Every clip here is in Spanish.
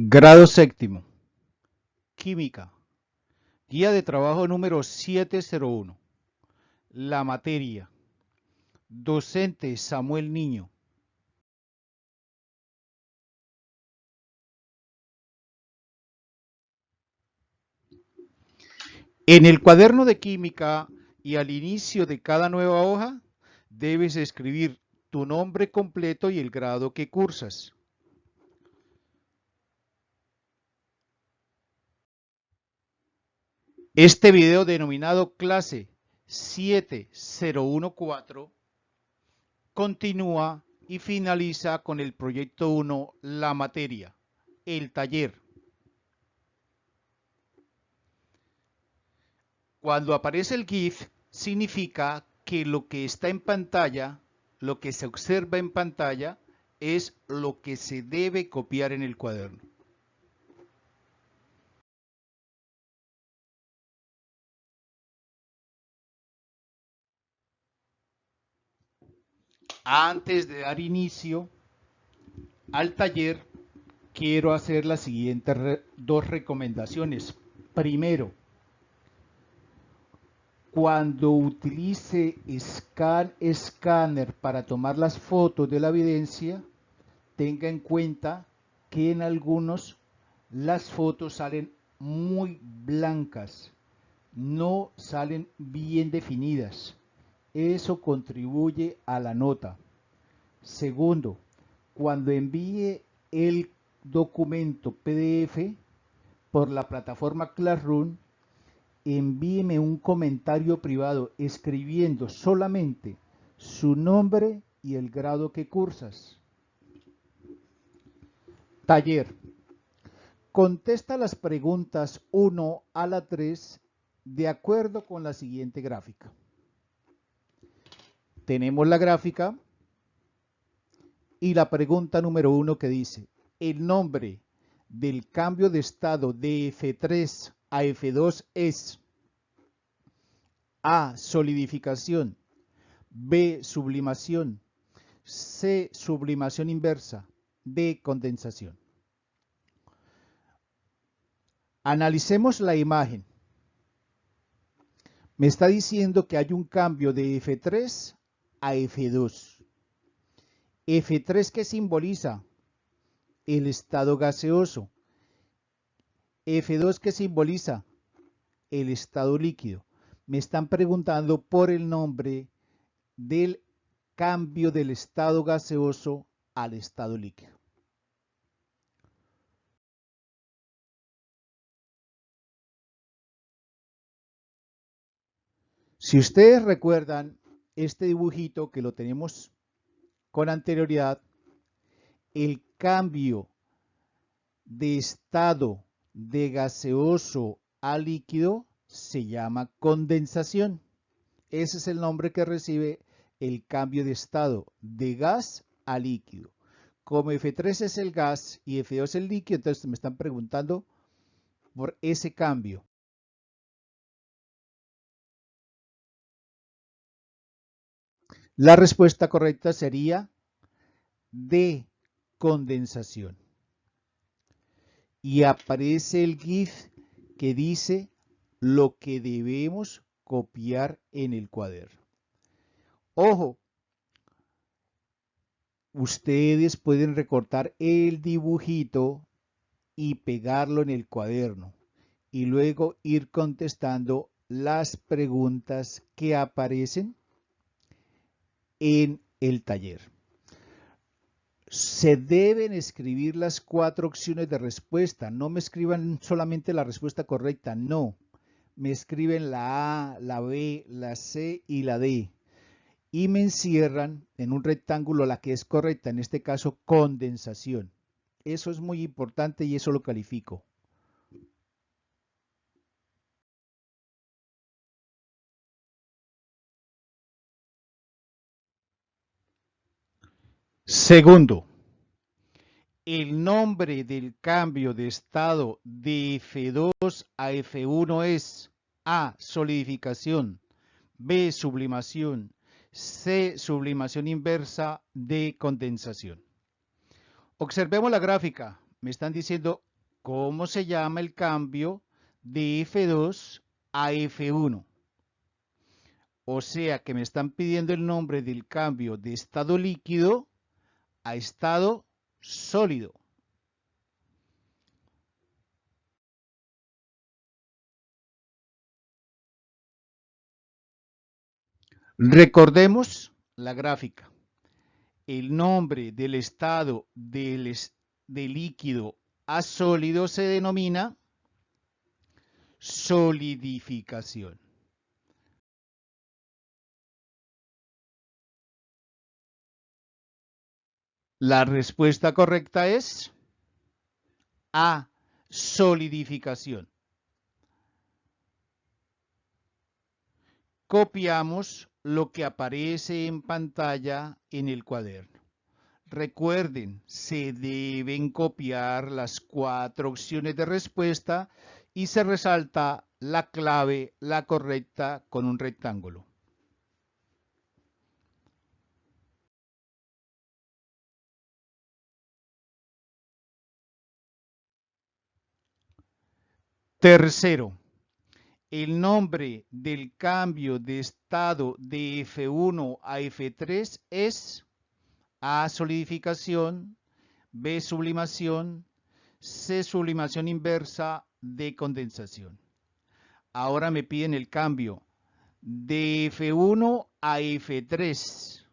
Grado séptimo. Química. Guía de trabajo número 701. La materia. Docente Samuel Niño. En el cuaderno de química y al inicio de cada nueva hoja, debes escribir tu nombre completo y el grado que cursas. Este video denominado clase 7014 continúa y finaliza con el proyecto 1, la materia, el taller. Cuando aparece el GIF, significa que lo que está en pantalla, lo que se observa en pantalla, es lo que se debe copiar en el cuaderno. Antes de dar inicio al taller, quiero hacer las siguientes dos recomendaciones. Primero, cuando utilice Scanner para tomar las fotos de la evidencia, tenga en cuenta que en algunos las fotos salen muy blancas, no salen bien definidas. Eso contribuye a la nota. Segundo, cuando envíe el documento PDF por la plataforma Classroom, envíeme un comentario privado escribiendo solamente su nombre y el grado que cursas. Taller. Contesta las preguntas 1 a la 3 de acuerdo con la siguiente gráfica. Tenemos la gráfica y la pregunta número 1 que dice: el nombre del cambio de estado de F3 a F2 es A. Solidificación, B. Sublimación, C. Sublimación inversa, D. Condensación. Analicemos la imagen. Me está diciendo que hay un cambio de F3 a F2. F3, ¿qué simboliza? El estado gaseoso. F2, ¿qué simboliza? El estado líquido. Me están preguntando por el nombre del cambio del estado gaseoso al estado líquido. Si ustedes recuerdan este dibujito que lo tenemos con anterioridad, el cambio de estado de gaseoso a líquido se llama condensación. Ese es el nombre que recibe el cambio de estado de gas a líquido. Como F3 es el gas y F2 es el líquido, entonces me están preguntando por ese cambio. La respuesta correcta sería de condensación. Y aparece el GIF que dice lo que debemos copiar en el cuaderno. Ojo, ustedes pueden recortar el dibujito y pegarlo en el cuaderno y luego ir contestando las preguntas que aparecen en el taller. Se deben escribir las 4 opciones de respuesta. No me escriban solamente la respuesta correcta, no. Me escriben la A, la B, la C y la D. Y me encierran en un rectángulo la que es correcta, en este caso condensación. Eso es muy importante y eso lo califico. Segundo, el nombre del cambio de estado de F2 a F1 es A. Solidificación, B. Sublimación, C. Sublimación inversa, D. Condensación. Observemos la gráfica. Me están diciendo ¿Cómo se llama el cambio de F2 a F1? O sea que me están pidiendo el nombre del cambio de estado líquido a estado sólido. Recordemos la gráfica. El nombre del estado de líquido a sólido se denomina solidificación. La respuesta correcta es A, solidificación. Copiamos lo que aparece en pantalla en el cuaderno. Recuerden, se deben copiar las 4 opciones de respuesta y se resalta la clave, la correcta, con un rectángulo. Tercero, el nombre del cambio de estado de F1 a F3 es A, solidificación, B, sublimación, C, sublimación inversa, D, condensación. Ahora me piden el cambio de F1 a F3.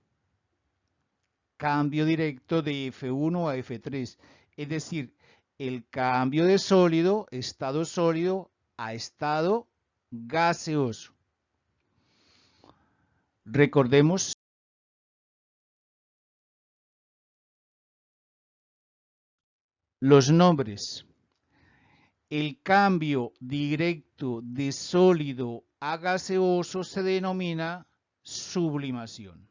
Cambio directo de F1 a F3. Es decir, el cambio de sólido, estado sólido, a estado gaseoso. Recordemos los nombres. El cambio directo de sólido a gaseoso se denomina sublimación.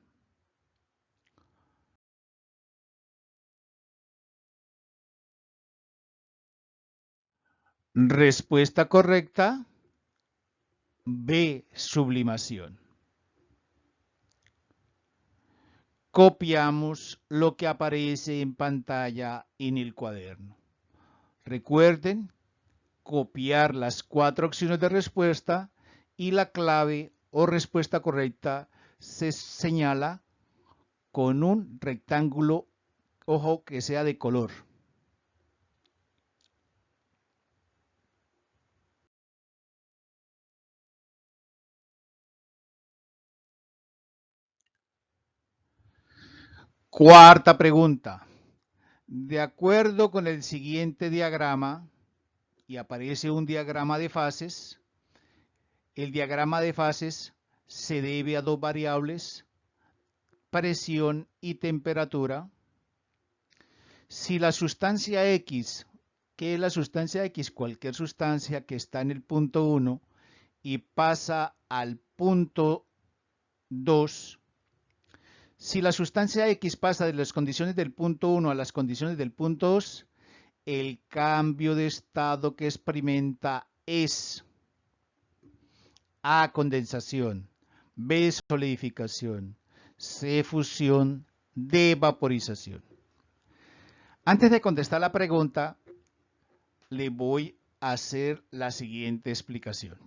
Respuesta correcta, B, sublimación. Copiamos lo que aparece en pantalla en el cuaderno. Recuerden copiar las 4 opciones de respuesta y la clave o respuesta correcta se señala con un rectángulo, ojo, que sea de color. Cuarta pregunta. De acuerdo con el siguiente diagrama, y aparece un diagrama de fases, el diagrama de fases se debe a 2 variables, presión y temperatura. Si la sustancia X, ¿qué es la sustancia X? Cualquier sustancia que está en el punto 1 y pasa al punto 2. Si la sustancia X pasa de las condiciones del punto 1 a las condiciones del punto 2, el cambio de estado que experimenta es A, condensación, B, solidificación, C, fusión, D, vaporización. Antes de contestar la pregunta, le voy a hacer la siguiente explicación.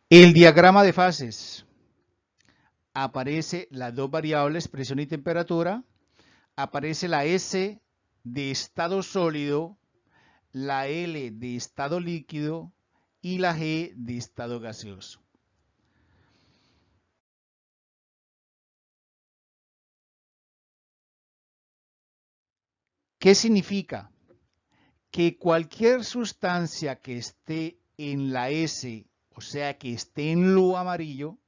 El diagrama de fases aparece las 2 variables, presión y temperatura, aparece la S de estado sólido, la L de estado líquido y la G de estado gaseoso. ¿Qué significa? Que cualquier sustancia que esté en la S, o sea que esté en lo amarillo,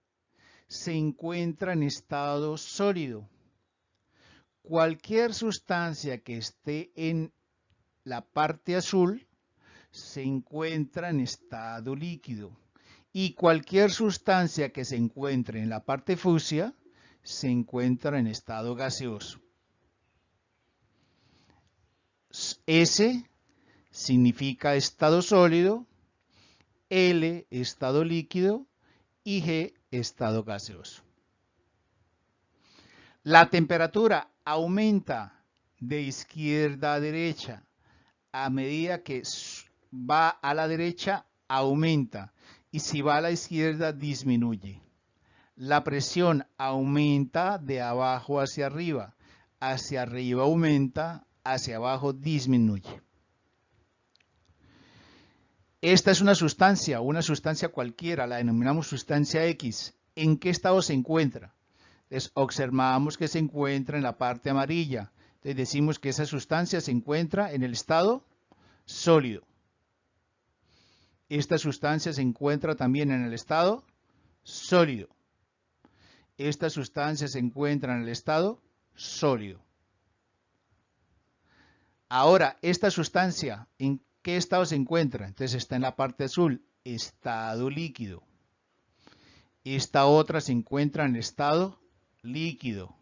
se encuentra en estado sólido. Cualquier sustancia que esté en la parte azul se encuentra en estado líquido. Y cualquier sustancia que se encuentre en la parte fucsia se encuentra en estado gaseoso. S significa estado sólido, L estado líquido y G estado gaseoso. La temperatura aumenta de izquierda a derecha. A medida que va a la derecha, aumenta. Y si va a la izquierda, disminuye. La presión aumenta de abajo hacia arriba. Hacia arriba aumenta, hacia abajo disminuye. Esta es una sustancia cualquiera, la denominamos sustancia X. ¿En qué estado se encuentra? Entonces, observamos que se encuentra en la parte amarilla. Entonces, decimos que esa sustancia se encuentra en el estado sólido. Esta sustancia se encuentra también en el estado sólido. Esta sustancia se encuentra en el estado sólido. Ahora, esta sustancia, ¿en qué estado se encuentra? Entonces está en la parte azul, estado líquido. Esta otra se encuentra en el estado líquido.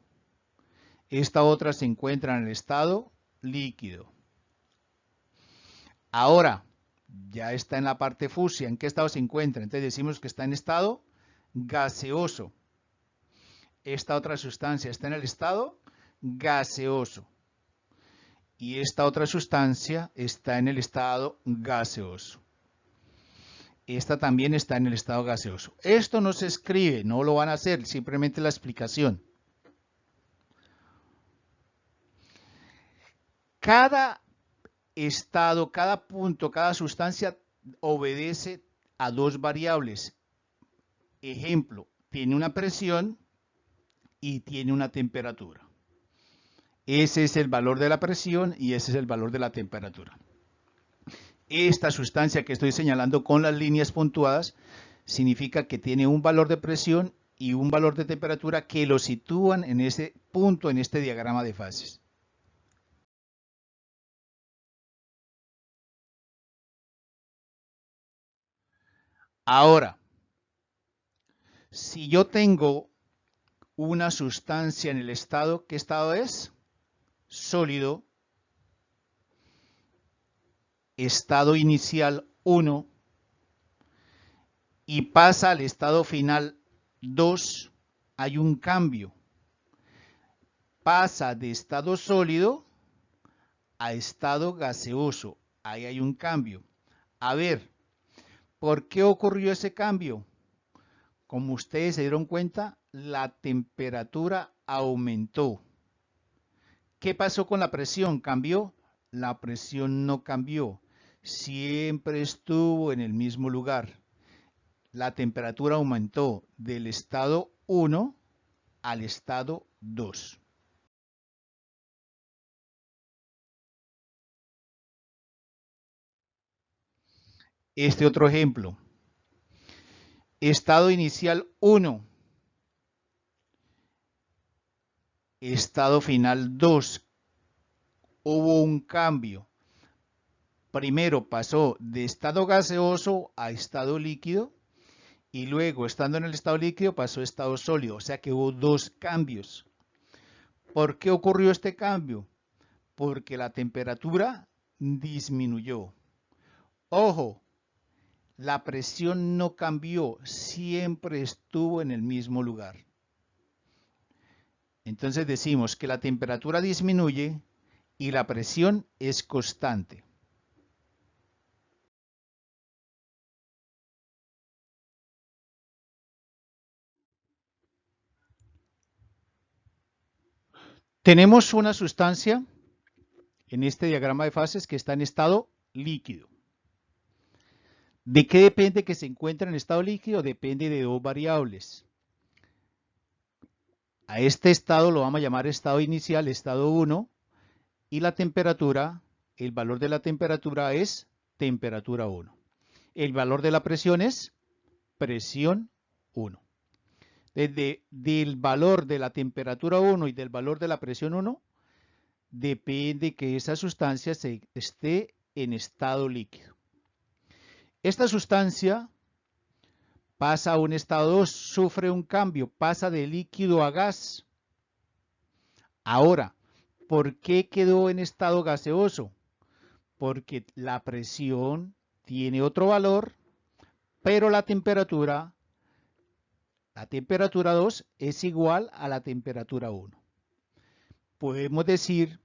Esta otra se encuentra en el estado líquido. Ahora, ya está en la parte fucsia. ¿En qué estado se encuentra? Entonces decimos que está en estado gaseoso. Esta otra sustancia está en el estado gaseoso. Y esta otra sustancia está en el estado gaseoso. Esta también está en el estado gaseoso. Esto no se escribe, no lo van a hacer, simplemente la explicación. Cada estado, cada punto, cada sustancia obedece a dos variables. Ejemplo, tiene una presión y tiene una temperatura. Ese es el valor de la presión y ese es el valor de la temperatura. Esta sustancia que estoy señalando con las líneas puntuadas significa que tiene un valor de presión y un valor de temperatura que lo sitúan en ese punto, en este diagrama de fases. Ahora, si yo tengo una sustancia en el estado, ¿qué estado es? Sólido. Estado inicial 1 y pasa al estado final 2, hay un cambio. Pasa de estado sólido a estado gaseoso. Ahí hay un cambio. A ver, ¿por qué ocurrió ese cambio? Como ustedes se dieron cuenta, la temperatura aumentó. ¿Qué pasó con la presión? ¿Cambió? La presión no cambió. Siempre estuvo en el mismo lugar. La temperatura aumentó del estado 1 al estado 2. Este otro ejemplo. Estado inicial 1. Estado final 2. Hubo un cambio. Primero pasó de estado gaseoso a estado líquido y luego, estando en el estado líquido, pasó a estado sólido. O sea que hubo dos cambios. ¿Por qué ocurrió este cambio? Porque la temperatura disminuyó. Ojo, la presión no cambió, siempre estuvo en el mismo lugar. Entonces decimos que la temperatura disminuye y la presión es constante. Tenemos una sustancia en este diagrama de fases que está en estado líquido. ¿De qué depende que se encuentre en estado líquido? Depende de dos variables. A este estado lo vamos a llamar estado inicial, estado 1, y la temperatura, el valor de la temperatura es temperatura 1. El valor de la presión es presión 1. Del valor de la temperatura 1 y del valor de la presión 1, depende que esa sustancia esté en estado líquido. Esta sustancia pasa a un estado 2, sufre un cambio, pasa de líquido a gas. Ahora, ¿por qué quedó en estado gaseoso? Porque la presión tiene otro valor, pero la temperatura 2 es igual a la temperatura 1. podemos decir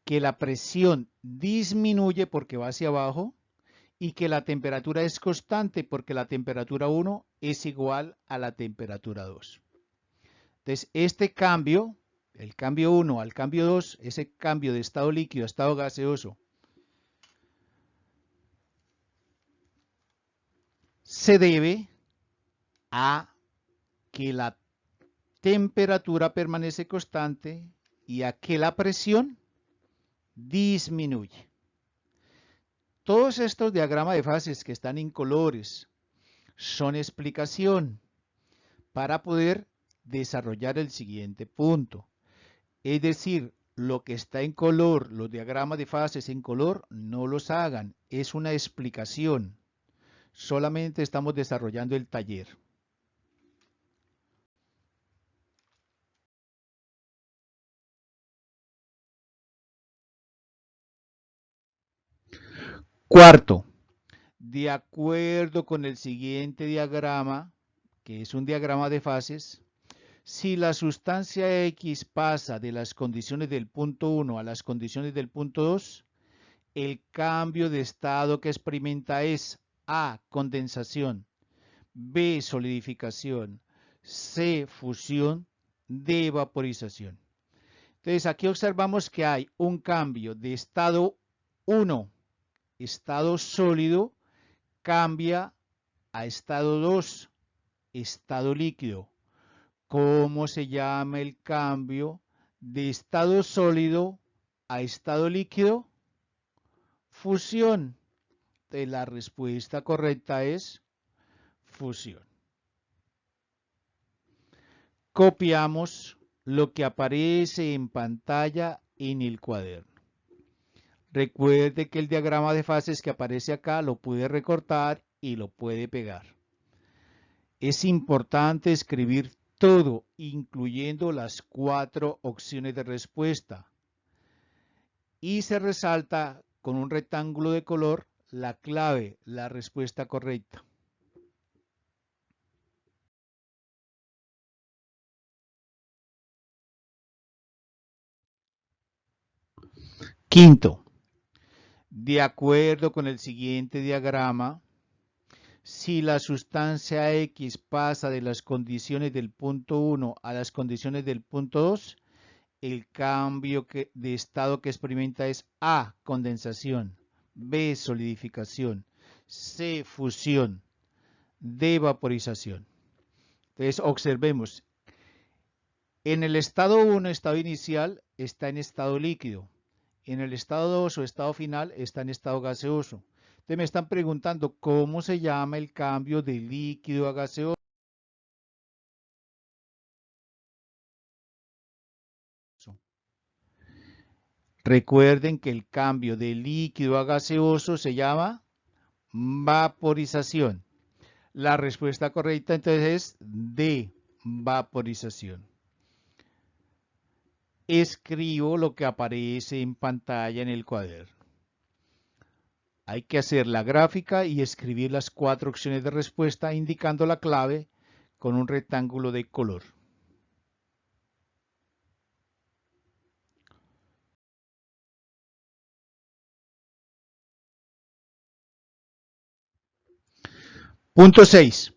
que la presión disminuye porque va hacia abajo y que la temperatura es constante porque la temperatura 1 es igual a la temperatura 2. Entonces, este cambio, el cambio 1 al cambio 2, ese cambio de estado líquido a estado gaseoso, se debe a que la temperatura permanece constante y a que la presión disminuye. Todos estos diagramas de fases que están incolores son explicación para poder desarrollar el siguiente punto. Es decir, lo que está en color, los diagramas de fases en color, no los hagan. Es una explicación. Solamente estamos desarrollando el taller. Cuarto, de acuerdo con el siguiente diagrama, que es un diagrama de fases, si la sustancia X pasa de las condiciones del punto 1 a las condiciones del punto 2, el cambio de estado que experimenta es A, condensación, B, solidificación, C, fusión, D, vaporización. Entonces aquí observamos que hay un cambio de estado 1, estado sólido, cambia a estado 2, estado líquido. ¿Cómo se llama el cambio de estado sólido a estado líquido? Fusión. Entonces, la respuesta correcta es fusión. Copiamos lo que aparece en pantalla en el cuaderno. Recuerde que el diagrama de fases que aparece acá lo puede recortar y lo puede pegar. Es importante escribir todo, incluyendo las 4 opciones de respuesta. Y se resalta con un rectángulo de color la clave, la respuesta correcta. Quinto, de acuerdo con el siguiente diagrama, si la sustancia X pasa de las condiciones del punto 1 a las condiciones del punto 2, el cambio de estado que experimenta es A, condensación, B, solidificación, C, fusión, D, vaporización. Entonces, observemos. En el estado 1, estado inicial, está en estado líquido. En el estado 2 o estado final está en estado gaseoso. Entonces me están preguntando cómo se llama el cambio de líquido a gaseoso. Recuerden que el cambio de líquido a gaseoso se llama vaporización. La respuesta correcta entonces es D, vaporización. Escribo lo que aparece en pantalla en el cuaderno. Hay que hacer la gráfica y escribir las 4 opciones de respuesta indicando la clave con un rectángulo de color. Punto 6.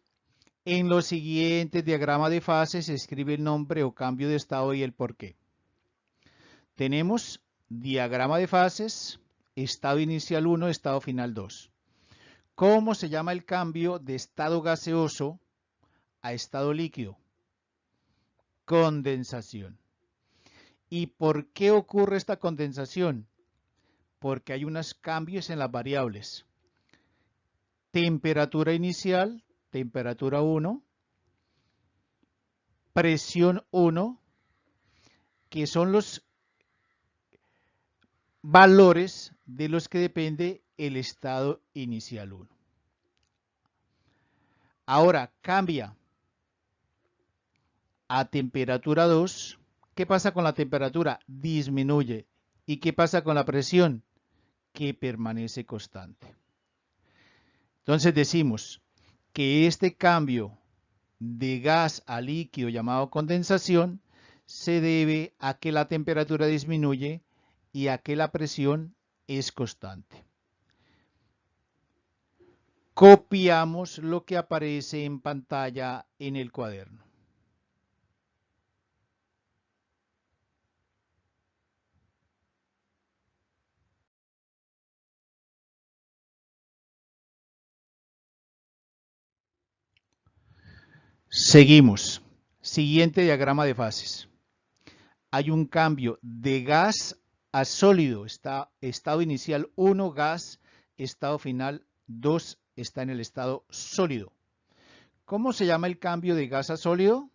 En los siguientes diagramas de fases se escribe el nombre o cambio de estado y el porqué. Tenemos diagrama de fases, estado inicial 1, estado final 2. ¿Cómo se llama el cambio de estado gaseoso a estado líquido? Condensación. ¿Y por qué ocurre esta condensación? Porque hay unos cambios en las variables. Temperatura inicial, temperatura 1, presión 1, que son los valores de los que depende el estado inicial 1. Ahora cambia a temperatura 2. ¿Qué pasa con la temperatura? Disminuye. ¿Y qué pasa con la presión? Que permanece constante. Entonces decimos que este cambio de gas a líquido llamado condensación se debe a que la temperatura disminuye y a que la presión es constante. Copiamos lo que aparece en pantalla en el cuaderno. Seguimos. Siguiente diagrama de fases. Hay un cambio de gas a sólido. Estado inicial 1, gas. Estado final 2, está en el estado sólido. ¿Cómo se llama el cambio de gas a sólido?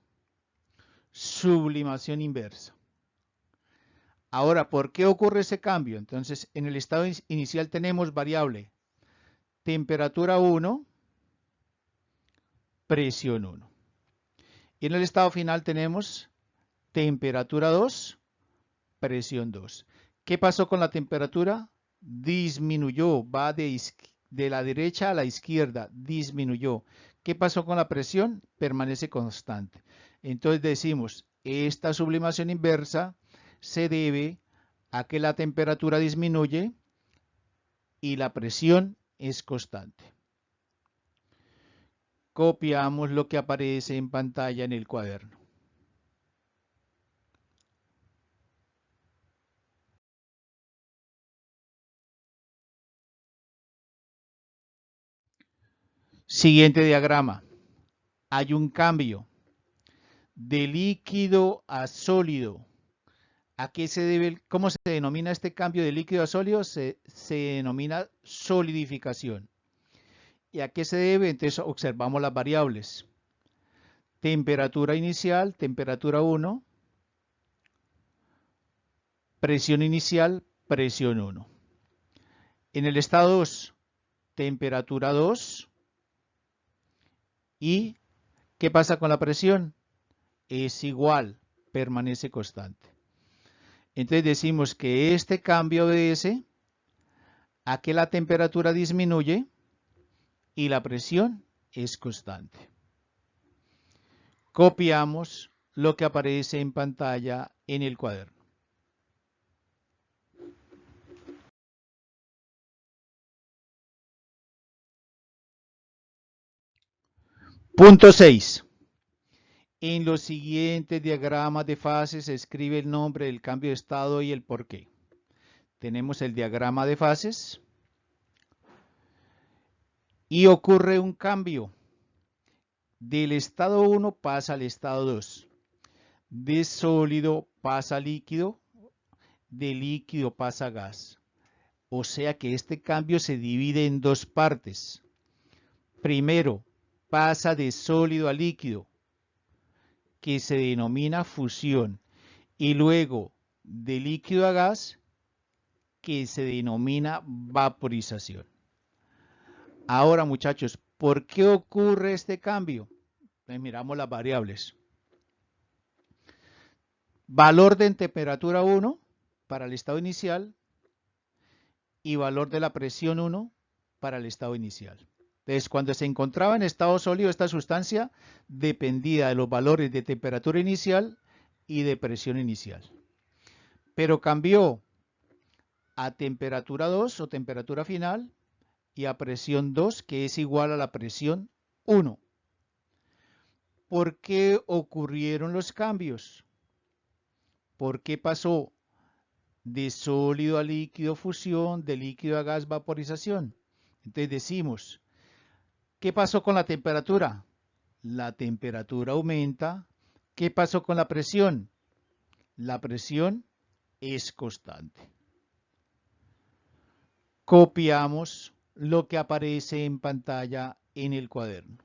Sublimación inversa. Ahora, ¿por qué ocurre ese cambio? Entonces, en el estado inicial tenemos variable temperatura 1, presión 1. Y en el estado final tenemos temperatura 2, presión 2. ¿Qué pasó con la temperatura? Disminuyó, va de la derecha a la izquierda, disminuyó. ¿Qué pasó con la presión? Permanece constante. Entonces decimos, esta sublimación inversa se debe a que la temperatura disminuye y la presión es constante. Copiamos lo que aparece en pantalla en el cuaderno. Siguiente diagrama. Hay un cambio de líquido a sólido. ¿A qué se debe? ¿Cómo se denomina este cambio de líquido a sólido? Se denomina solidificación. ¿Y a qué se debe? Entonces observamos las variables. Temperatura inicial, temperatura 1. Presión inicial, presión 1. En el estado 2, temperatura 2. ¿Y qué pasa con la presión? Es igual, permanece constante. Entonces decimos que este cambio obedece a que la temperatura disminuye y la presión es constante. Copiamos lo que aparece en pantalla en el cuaderno. Punto 6. En los siguientes diagramas de fases se escribe el nombre del cambio de estado y el porqué. Tenemos el diagrama de fases y ocurre un cambio. Del estado 1 pasa al estado 2. De sólido pasa a líquido, de líquido pasa a gas. O sea que este cambio se divide en dos partes. Primero, pasa de sólido a líquido, que se denomina fusión, y luego de líquido a gas, que se denomina vaporización. Ahora, muchachos, ¿por qué ocurre este cambio? Pues miramos las variables. Valor de temperatura 1 para el estado inicial y valor de la presión 1 para el estado inicial. Entonces, cuando se encontraba en estado sólido, esta sustancia dependía de los valores de temperatura inicial y de presión inicial. Pero cambió a temperatura 2 o temperatura final y a presión 2, que es igual a la presión 1. ¿Por qué ocurrieron los cambios? ¿Por qué pasó de sólido a líquido fusión, de líquido a gas vaporización? Entonces decimos, ¿qué pasó con la temperatura? La temperatura aumenta. ¿Qué pasó con la presión? La presión es constante. Copiamos lo que aparece en pantalla en el cuaderno.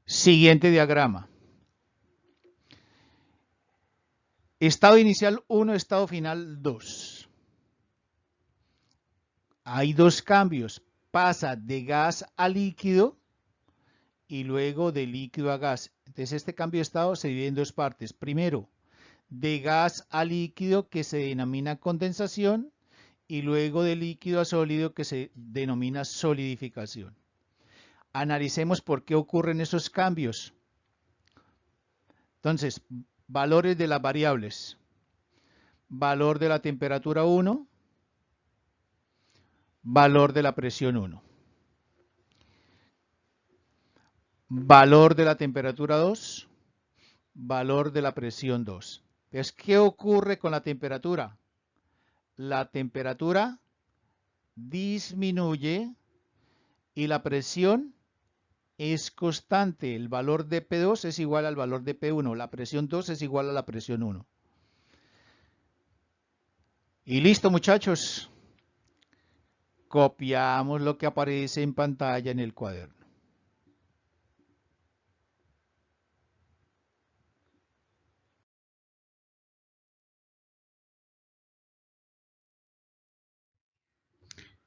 Siguiente diagrama. Estado inicial 1, estado final 2. Hay dos cambios. Pasa de gas a líquido y luego de líquido a gas. Entonces este cambio de estado se divide en dos partes. Primero, de gas a líquido que se denomina condensación y luego de líquido a sólido que se denomina solidificación. Analicemos por qué ocurren esos cambios. Entonces, valores de las variables. Valor de la temperatura 1, valor de la presión 1. Valor de la temperatura 2, valor de la presión 2. Entonces, ¿qué ocurre con la temperatura? La temperatura disminuye y la presión es constante. El valor de P2 es igual al valor de P1. La presión 2 es igual a la presión 1. Y listo, muchachos. Copiamos lo que aparece en pantalla en el cuaderno.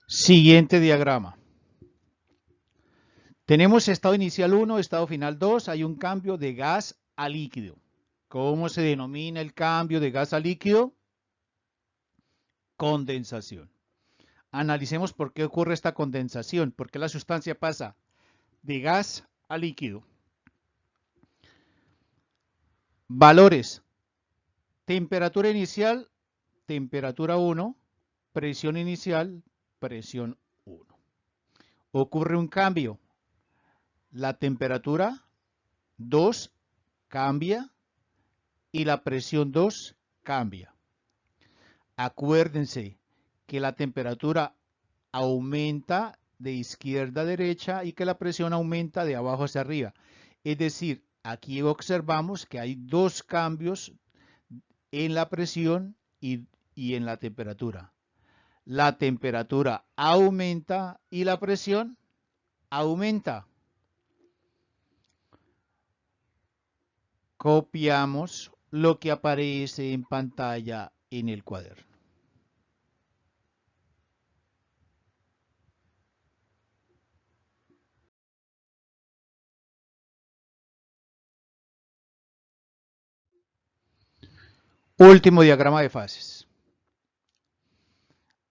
Siguiente diagrama. Tenemos estado inicial 1, estado final 2. Hay un cambio de gas a líquido. ¿Cómo se denomina el cambio de gas a líquido? Condensación. Analicemos por qué ocurre esta condensación. ¿Por qué la sustancia pasa de gas a líquido? Valores. Temperatura inicial, temperatura 1. Presión inicial, presión 1. Ocurre un cambio. La temperatura 2 cambia y la presión 2 cambia. Acuérdense que la temperatura aumenta de izquierda a derecha y que la presión aumenta de abajo hacia arriba. Es decir, aquí observamos que hay dos cambios en la presión y en la temperatura. La temperatura aumenta y la presión aumenta. Copiamos lo que aparece en pantalla en el cuaderno. Último diagrama de fases.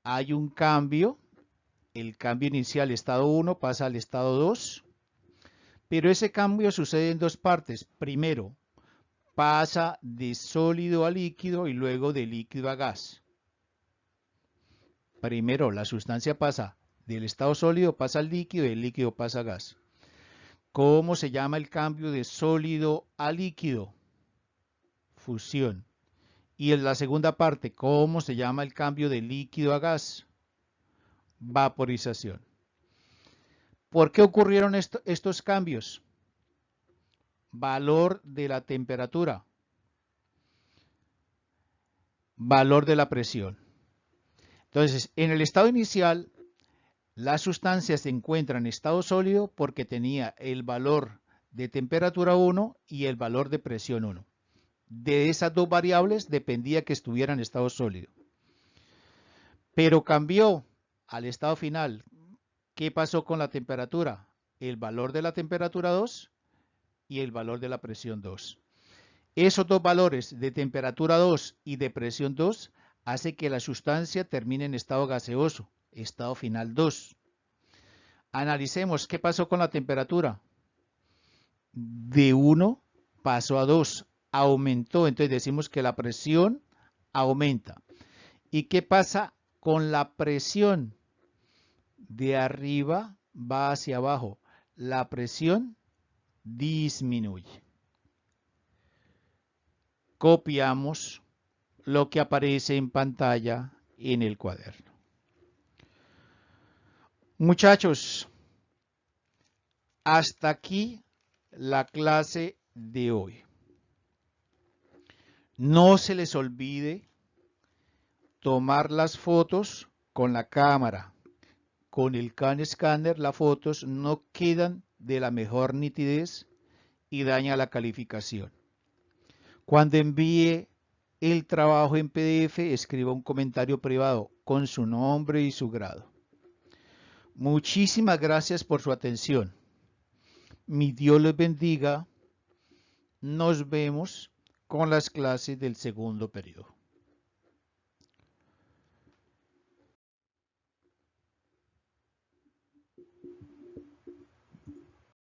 Hay un cambio. El cambio inicial, estado 1, pasa al estado 2. Pero ese cambio sucede en dos partes. Primero, pasa de sólido a líquido y luego de líquido a gas. Primero, la sustancia pasa del estado sólido, pasa al líquido y del líquido pasa a gas. ¿Cómo se llama el cambio de sólido a líquido? Fusión. Y en la segunda parte, ¿cómo se llama el cambio de líquido a gas? Vaporización. ¿Por qué ocurrieron estos cambios? Valor de la temperatura. Valor de la presión. Entonces, en el estado inicial, la sustancia se encuentra en estado sólido porque tenía el valor de temperatura 1 y el valor de presión 1. De esas dos variables dependía que estuviera en estado sólido. Pero cambió al estado final. ¿Qué pasó con la temperatura? El valor de la temperatura 2 y el valor de la presión 2. Esos dos valores de temperatura 2 y de presión 2 hace que la sustancia termine en estado gaseoso, estado final 2. Analicemos qué pasó con la temperatura. De 1 pasó a 2, aumentó, entonces decimos que la presión aumenta. ¿Y qué pasa con la presión? De arriba va hacia abajo, la presión disminuye. Copiamos lo que aparece en pantalla en el cuaderno. Muchachos, hasta aquí la clase de hoy. No se les olvide tomar las fotos con la cámara. Con el CAN Scanner las fotos no quedan de la mejor nitidez y daña la calificación. Cuando envíe el trabajo en PDF, escriba un comentario privado con su nombre y su grado. Muchísimas gracias por su atención. Mi Dios les bendiga. Nos vemos con las clases del segundo periodo.